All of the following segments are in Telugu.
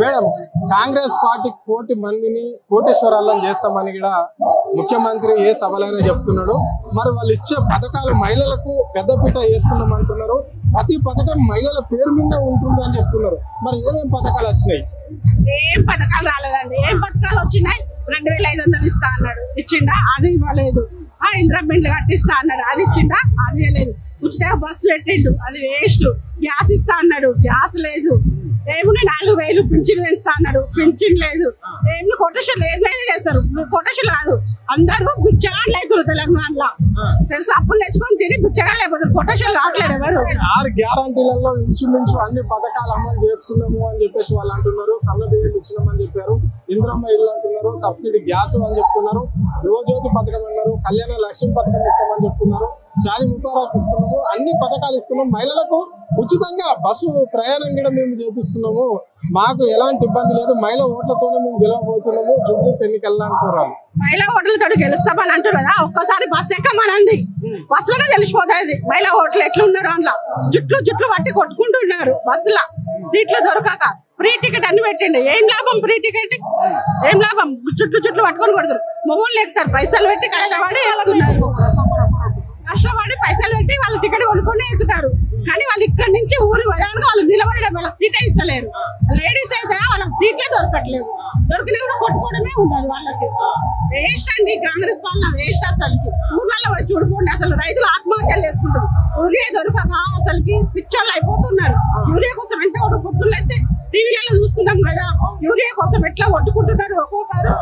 మేడం కాంగ్రెస్ పార్టీ కోటి మందిని కోటేశ్వరాలను చేస్తామని కూడా ముఖ్యమంత్రి ఏ సభలైనా చెప్తున్నాడు. మరి వాళ్ళు ఇచ్చే పథకాలు మహిళలకు పెద్దపీట వేస్తున్నాం అంటున్నారు. ప్రతి పథకం మహిళల పేరు మీద ఉంటుంది అని చెప్తున్నారు. మరి ఏమేం పథకాలు వచ్చినాయి? ఏం పథకాలు రాలేదండి. ఏం పథకాలు వచ్చినాయి? 2500 ఇస్తా అన్నాడు, ఇచ్చిండా? అది ఇవ్వలేదు. ఇందిరా బిల్లు కట్టిస్తా అన్నాడు, అది ఇచ్చిండా? అది ఇవ్వలేదు. ఉచిత బస్సు పెట్టిండు, అది వేస్ట్. గ్యాస్ ఇస్తా అన్నాడు, గ్యాస్ లేదు. ఏమున్నా 4000 పింఛన్ వేస్తా అన్నాడు, పింఛన్ లేదు. ఏమి కొటేషన్ ఏమైనా చేస్తారు, కొటేషన్ కాదు. అందరూ బిచ్చగాళ్ళు అవుతారు తెలంగాణలో. తెలుసు, అప్పులు తెచ్చుకొని తిని బిచ్చగాళ్ళు అయిపోతారు. కొటేషన్ కావట్లేదు ఎవరు. 6 గ్యారంటీలలో ఇంచుమించు అన్ని పథకాలు అమలు చేస్తున్నాము అని చెప్పేసి వాళ్ళు అంటున్నారు. సన్న బియ్యం ఇచ్చినామని చెప్పారు, ఇంద్రమ్మ ఇల్లు అంటున్నారు, సబ్సిడీ గ్యాస్ అని చెప్తున్నారు, యువజ్యోతి పథకం అన్నారు, కళ్యాణ లక్ష్యం పథకం ఇస్తామని చెప్తున్నారు, షాదీ ముబారక్ ఇస్తున్నాము, అన్ని పథకాలు ఇస్తున్నాం. మహిళలకు ఉచితంగా బస్సు ప్రయాణం కూడా మేము చేపిస్తున్నాము. మాకు ఎలాంటి ఇబ్బంది లేదు. మహిళా ఓట్లతోనే మేము గెలవబోతున్నాము. జూబ్లీస్ ఎన్నికల్లో అంటున్నారు. మహిళా ఓట్లతో గెలుస్తామని అంటారు కదా. ఒక్కసారి బస్సు ఎక్కమనండి, బస్సులోనే తెలిసిపోతుంది మహిళా ఓట్లు ఎట్లున్నారు. అందులో జుట్లు పట్టి కొట్టుకుంటున్నారు. బస్సులో సీట్లు దొరకక ఫ్రీ టికెట్ అన్ని పెట్టండి. ఏం లాభం? ఫ్రీ టికెట్ ఏం లాభం? జుట్లు పట్టుకొని కొడతారు. మొగోళ్ళు ఎక్కుతారు, పైసలు పెట్టి కష్టపడి ఎక్కుతున్నారు. కష్టపడి పైసలు పెట్టి వాళ్ళు టికెట్ కొనుక్కొని ఎక్కుతారు. కానీ వాళ్ళు ఇక్కడ నుంచి ఊరు పోయాక వాళ్ళు నిలబడడం, వాళ్ళకి సీటే ఇస్తలేరు. లేడీస్ అయితే వాళ్ళకి సీట్లే దొరకట్లేదు. దొరికినా కూడా కొట్టుకోవడమే ఉండదు వాళ్ళకి. వేస్ట్ అండి కాంగ్రెస్ పాలన, వేస్ట్. అసలుకి ఊర్లలో పోయి చూడుకోండి, అసలు రైతులు ఆత్మహత్యలు చేసుకుంటారు. యూరియా దొరకక అసలుకి పిచ్చోళ్ళు అయిపోతున్నారు. యూరియా కోసం ఎంత పొద్దులు వేస్తే టీవీలలో చూస్తున్నాం కదా. యూరియా కోసం ఎట్లా కొట్టుకుంటున్నారు ఒక్కొక్కరు.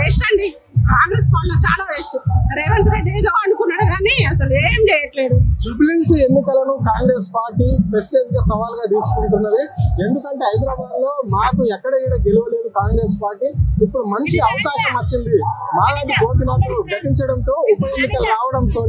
వేస్ట్ అండి కాంగ్రెస్ పాలన, చాలా వేస్ట్. రేవంత్ రెడ్డి ఏదో అనుకున్నాడు కానీ అసలు ఏం చేయట్లేదు. జూబ్లీస్ ఎన్నికలను కాంగ్రెస్ పార్టీ ప్రెస్టేజ్ గా సవాల్ గా తీసుకుంటున్నది. ఎందుకంటే హైదరాబాద్ లో మాకు ఎక్కడ గెలవలేదు కాంగ్రెస్ పార్టీ. ఇప్పుడు మంచి అవకాశం వచ్చింది. మాలాంటి గోపినాథ్ గతించడంతో, ఉప ఎన్నికలు రావడంతో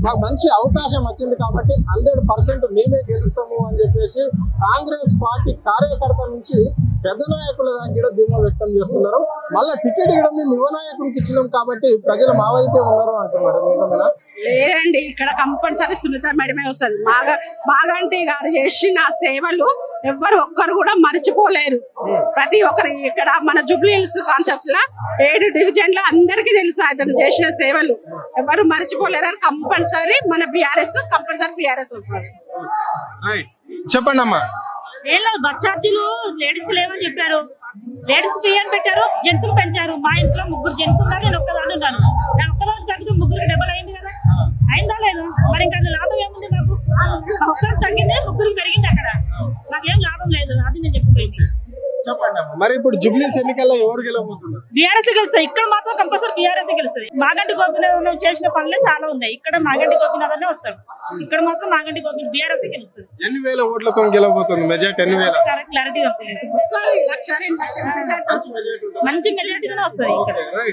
మాకు మంచి అవకాశం వచ్చింది. కాబట్టి 100% మేమే గెలుస్తాము అని చెప్పేసి కాంగ్రెస్ పార్టీ కార్యకర్త నుంచి పెద్ద నాయకుల దగ్గర ధీమా వ్యక్తం చేస్తున్నారు. మళ్ళీ టికెట్ కూడా మేము యువ నాయకునికి ఇచ్చినాం కాబట్టి ప్రజలు మా వైపే ఉన్నారు అంటున్నారు. నిజమేనా? లేదండి, ఇక్కడ కంపల్సరీ సునీత మేడమే వస్తుంది. మాగంటి గారు చేసిన సేవలు ఎవరు ఒక్కరు కూడా మర్చిపోలేరు. ప్రతి ఒక్కరు ఇక్కడ మన జూబ్లీహిల్స్ కాన్షియస్ లో 7 డివిజన్లు అందరికీ తెలుసు అతను చేసిన సేవలు. ఎవరు మర్చిపోలేరు. కంపల్సరీ మన బీఆర్ఎస్ వస్తుంది. చెప్పండి అమ్మా. ఏం లేదు, బస్ ఛార్జీలు లేడీస్ కి లేవని చెప్పారు. లేడీస్ కి అని పెట్టారు, జెంట్స్ కి పెంచారు. మా ఇంట్లో 3 జెంట్స్ ఉన్నారు, నేను ఒక్కదాన్ని ఉన్నాను. నేను ఒక్కదానికి తగ్గితే 3కి డబల్ అయింది కదా. అయిందా లేదు? మరి ఇంకా అది లాభం ఏముంది మాకు? ఒక్కరికి తగ్గింది, 3కి పెరిగింది. అక్కడ నాకేం లాభం లేదు. అది నేను చెప్పిపోయింది. మరి ఇప్పుడు జూబ్లీస్ ఎన్నికల్లో ఎవరు గెలవబోతున్నారు? బీఆర్ఎస్ గెలుస్తుంది. ఇక్కడ మాత్రం కంపల్సరీ బీఆర్ఎస్ గెలుస్తుంది. మాగంటి గోపినాథ్ చేసిన పనులే చాలా ఉన్నాయి. ఇక్కడ మాగంటి గోపినాథ్ అనే వస్తాడు. ఇక్కడ మాత్రం మాగంటి గోపినాథ్ బీఆర్ఎస్ గెలుస్తుంది. ఎన్ని వేల ఓట్లతో గెలవబోతుంది? మెజార్టీ ఎన్ని వేల? క్లారిటీ మంచి మెజార్టీగానే వస్తుంది ఇక్కడ.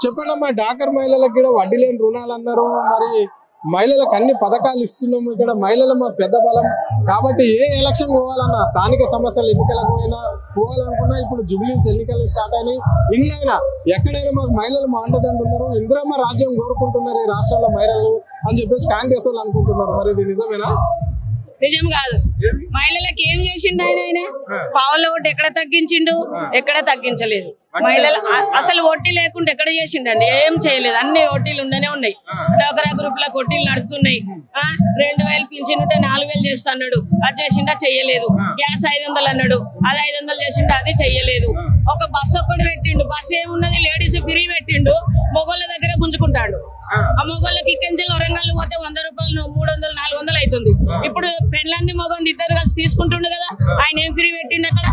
చెప్పండి అమ్మా. డాకర్ మహిళలకు కూడా వడ్డీ లేని రుణాలు అన్నారు. మరి మహిళలకు అన్ని పథకాలు ఇస్తున్నాము. ఇక్కడ మహిళలు మా పెద్ద బలం కాబట్టి ఏ ఎలక్షన్ పోవాలన్నా, స్థానిక సమస్యలు ఎన్నికలకు పోవాలనుకున్నా ఇప్పుడు జూబ్లీస్ ఎన్నికలు స్టార్ట్ అయినాయి. ఇంగ్లైనా ఎక్కడైనా మాకు మహిళలు మా అండదండు ఉన్నారు. ఇందిరమ్మ రాజ్యం కోరుకుంటున్నారు ఈ రాష్ట్రంలో మహిళలు అని చెప్పేసి కాంగ్రెస్ వాళ్ళు అనుకుంటున్నారు. మరి ఇది నిజమేనా? నిజం కాదు. మహిళలకు ఏం చేసిండు ఆయన? పావుల ఓటు ఎక్కడ తగ్గించిండు? ఎక్కడ తగ్గించలేదు. మహిళలు అసలు వడ్డీ లేకుండా ఎక్కడ చేసిండండి? ఏం చేయలేదు. అన్ని వడ్డీలు ఉండనే ఉన్నాయి. డోకరా గ్రూప్ లకు వడ్డీలు నడుస్తున్నాయి. 2000 పింఛన్ ఉంటే 4000 చేస్తా అన్నాడు, అది చేసిండా? చెయ్యలేదు. గ్యాస్ 500 అన్నాడు, అది 500 చేసిండా? అది చెయ్యలేదు. ఒక బస్సు ఒక్కటి పెట్టిండు. బస్సు ఏమున్నది? లేడీస్ ఫ్రీ పెట్టిండు. మొగోళ్ళ దగ్గర గుంజుకుంటాడు. ఆ మొగోళ్ళకి ఇక్కడి వరంగల్ పోతే 100 రూపాయలు 300 400 అవుతుంది. ఇప్పుడు పెళ్ళంది మొగంది ఇద్దరు కలిసి తీసుకుంటుండు కదా. ఆయన ఏం ఫ్రీ పెట్టిండు? అక్కడ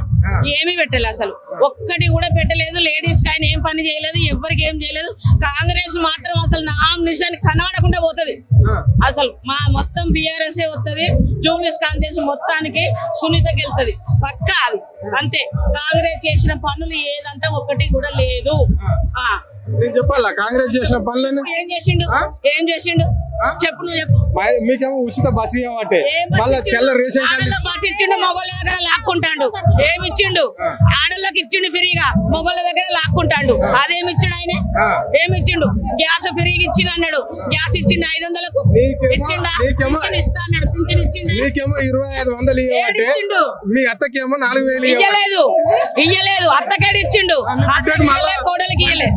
ఏమీ పెట్టలేదు. అసలు ఒక్కటి కూడా పెట్టలేదు. లేడీస్ కి ఆయన ఏం పని చేయలేదు. ఎవరికి ఏం చేయలేదు. కాంగ్రెస్ మాత్రం అసలు నామినేషన్ కనబడకుండా పోతుంది. అసలు మా మొత్తం బీఆర్ఎస్ వస్తుంది. జూబ్లీస్ కాన్ఫరెన్స్ మొత్తానికి సునీతకి వెళ్తుంది పక్కా. అది అంతే. కాంగ్రెస్ చేసిన పనులు ఏదంటే ఒక్కటి కూడా లేదు. నేను చెప్పాలా కాంగ్రెస్ చేసిన పనులను? ఏం చేసిండు? చెప్పు, నువ్వు చెప్పు. మీకేమో ఉచిత బస్సు ఇవ్వటే, మళ్ళీ తెల్ల రేషన్ కార్డు బస్ ఇచ్చిండు, మొగోళ్ళ దగ్గర లాక్కుంటాడు. ఏమి ఇచ్చిండు? ఆడోళ్ళకి ఇచ్చిండు ఫ్రీగా, మొగోళ్ళ దగ్గర లాక్కుంటాడు. అదేమి ఇచ్చిండు ఆయన? ఏమి ఇచ్చిండు? గ్యాస్ ఫ్రీగా ఇచ్చిండు అన్నాడు. గ్యాస్ ఇచ్చిండు 500కు ఇచ్చిండా? ఇస్తా అన్నాడు. పింఛన్ ఇచ్చిండు. మీకేమో 2500 ఇవ్వటే, మీ అత్తకేమో 4000 ఇవ్వలేదు. ఇయ్యలేదు అత్తగాడు ఇచ్చిండు కోడలికి ఇయ్యలే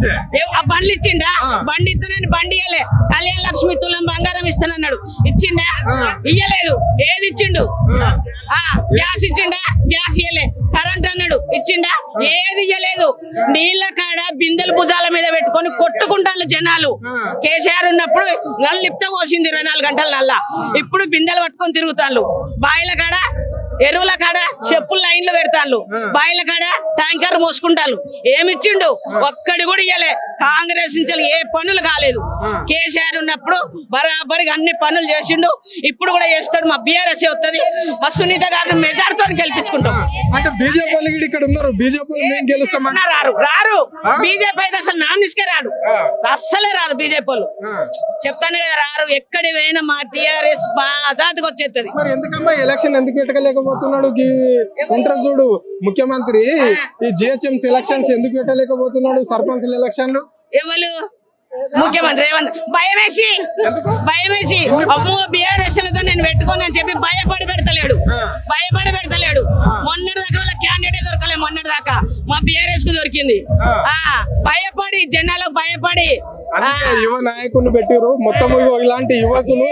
ఆ బండ్లు ఇచ్చిండా బండి ఇస్తానని బండి ఇయ్యలే కళ్యాణ లక్ష్మి తులం బంగారం ఇస్తానన్నాడు ఇచ్చిండా ఇయ్యలేదు ఏది ఇచ్చిండు గ్యాస్ ఇచ్చిండా గ్యాస్ ఇయ్యలే కరెంట్ అన్నాడు ఇచ్చిండా ఏది ఇయ్యలేదు నీళ్ళ కాడ బిందెలు భుజాల మీద పెట్టుకొని కొట్టుకుంటాను జనాలు కేసీఆర్ ఉన్నప్పుడు నల్లు లిప్త పోసింది 24 గంటల నల్ల ఇప్పుడు బిందెలు పట్టుకొని తిరుగుతాను బాయిల కాడ ఎరువుల కాడ చెప్పులు లైన్లు పెడతాను బాయిల కాడ ట్యాంకర్ మోసుకుంటాను ఏమిచ్చిండు ఒక్కడి కూడా ఇయ్యలే కాంగ్రెస్ నుంచి ఏ పనులు కాలేదు కేసీఆర్ ఉన్నప్పుడు బరాబరిగా అన్ని పనులు చేసిండు ఇప్పుడు కూడా చేస్తాడు మా బీఆర్ఎస్ వస్తుంది మా సునీత గారిని మెజార్టీతో గెలిపించుకుంటాం అంటే బీజేపీ వాళ్ళు ఇక్కడ ఉన్నారు బీజేపీ మేము గెలుస్తామన్నా రారు బీజేపీ అయితే అసలు నామినిస్కే రాడు అస్సలే రారు బీజేపీ వాళ్ళు చెప్తాను కదా రారు ఎక్కడి పోయినా మా టీఆర్ఎస్ బాజాతికి వచ్చేస్తుంది మరి ఎందుకమ్మా ఎలక్షన్ ఎందుకు పెట్టలేకపోతున్నాడు చూడు ముఖ్యమంత్రి ఈ జిహెచ్ఎంసీ ఎలక్షన్స్ ఎందుకు పెట్టలేకపోతున్నాడు సర్పంచ్ ఎలక్షన్లు ఎవరు ముఖ్యమంత్రి భయమేసి అమ్మో బీఆర్ఎస్ లతో నేను పెట్టుకోని అని చెప్పి భయపడి పెడతలేడు మొన్నటి దాకా వాళ్ళ క్యాండిడేట్ దొరకలే మొన్నటి దాకా మా బీఆర్ఎస్ కు దొరికింది భయపడి జనాలకు భయపడి యువ నాయకులు పెట్టారు మొత్తం ఇలాంటి యువకులు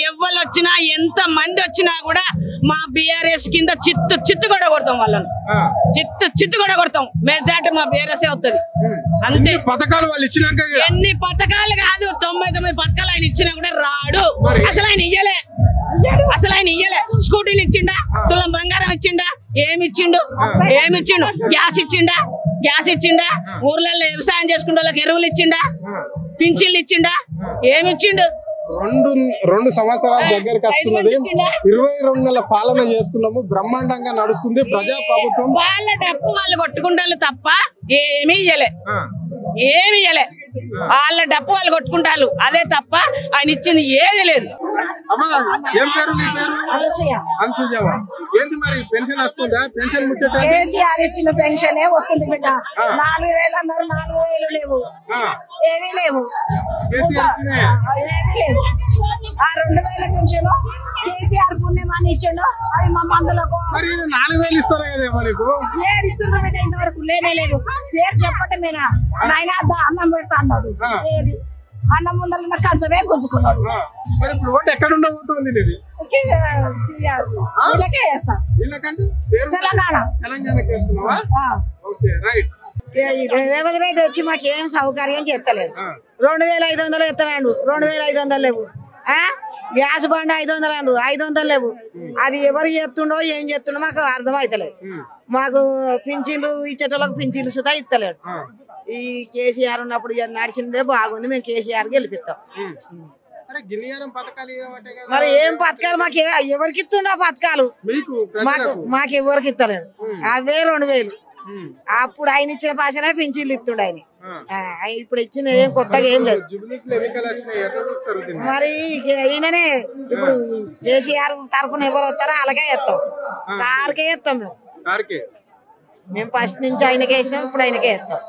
ఎవరు వచ్చినా ఎంత మంది వచ్చినా కూడా మా బీఆర్ఎస్ కింద చిత్తు కూడా కొడతాం వాళ్ళను చిత్తు కూడా కొడతాం మెజార్టీ మా బీఆర్ఎస్ వస్తుంది అంతే పథకాలు వాళ్ళు ఇచ్చినాక ఎన్ని పథకాలు కాదు 99 పథకాలు ఆయన ఇచ్చినా కూడా రాడు అసలు ఆయన ఇయ్యలే స్కూటీలు ఇచ్చిండా తులం బంగారం ఇచ్చిండా ఏమిచ్చిండు గ్యాస్ ఇచ్చిండా ఊర్లలో వ్యవసాయం చేసుకునే వాళ్ళకి ఎరువులు ఇచ్చిండా పింఛన్లు ఇచ్చిండా ఏమిచ్చిండు 2 సంవత్సరాల దగ్గరికి వస్తున్నది 22 నెలల పాలన చేస్తున్నాము బ్రహ్మాండంగా నడుస్తుంది ప్రజా ప్రభుత్వం వాళ్ళ డప్పు వాళ్ళు కొట్టుకుంటారు తప్ప ఏమీ ఇయ్యలే వాళ్ళ డప్పు వాళ్ళు కొట్టుకుంటారు అదే తప్ప ఆయన ఇచ్చింది ఏది లేదు ఏం పేరు మీ పేరు అనసూయ ఏంటి మరి పెన్షన్ వస్తుందా పెన్షన్ ముచ్చట కేసీఆర్ ఇచ్చిన పెన్షన్ వస్తుంది బిడ్డ 4000 అన్నారు 4000 లేవు ఏమీ లేవు ఏమీ లేవు ఆ 2000 పెన్షన్ కేసీఆర్ పుణ్యమాని ఇచ్చిండు అవి మా మందులకు 4000 ఇస్తారు కదా మనకు ఏడు ఇస్తున్నారు బిడ్డ ఇంతవరకు లేనే లేదు పేరు చెప్పటమేనా నాయన అన్నం పెడతా అన్నాడు ఏది అన్నం ముందర కంచమే గుంజుకున్నాడు మరి ఇప్పుడు ఓటు ఎక్కడ ఉండబోతుంది వీళ్ళకే వేస్తా తెలంగాణకి వేస్తున్నావా ఓకే రైట్ రేవంత్ రెడ్డి వచ్చి మాకేం సౌకర్యం చేస్తలేడు 2500 ఎత్తనాడు 2500 లేవు గ్యాస్ బండి 500 అన్నారు 500 లేవు అది ఎవరు చేస్తుండో ఏం చేస్తుండో మాకు అర్థం అవుతలేదు మాకు పింఛన్లు ఇచ్చేటోళ్ళకి పింఛన్లు సుధా ఇస్తలేడు ఈ కేసీఆర్ ఉన్నప్పుడు నడిచిందే బాగుంది మేము కేసీఆర్ గెలిపిస్తాం మరి ఏం పథకాలు మాకు ఎవరికి ఇస్తుండో పథకాలు మాకు ఎవరికి ఇస్తలేడు అవే 2000 అప్పుడు ఆయన ఇచ్చిన భాషనే పింఛన్లు ఇస్తుండే ఆయన ఇప్పుడు ఇచ్చిన ఏం కొత్తగా ఏం లేదు మరి ఈయననే ఇప్పుడు కేసీఆర్ తరఫున ఎవరు వస్తారో అలాగే వేస్తాం కార్కే వేస్తాం మేము ఫస్ట్ నుంచి ఆయనకే వేసినాం ఇప్పుడు ఆయనకే వేస్తాం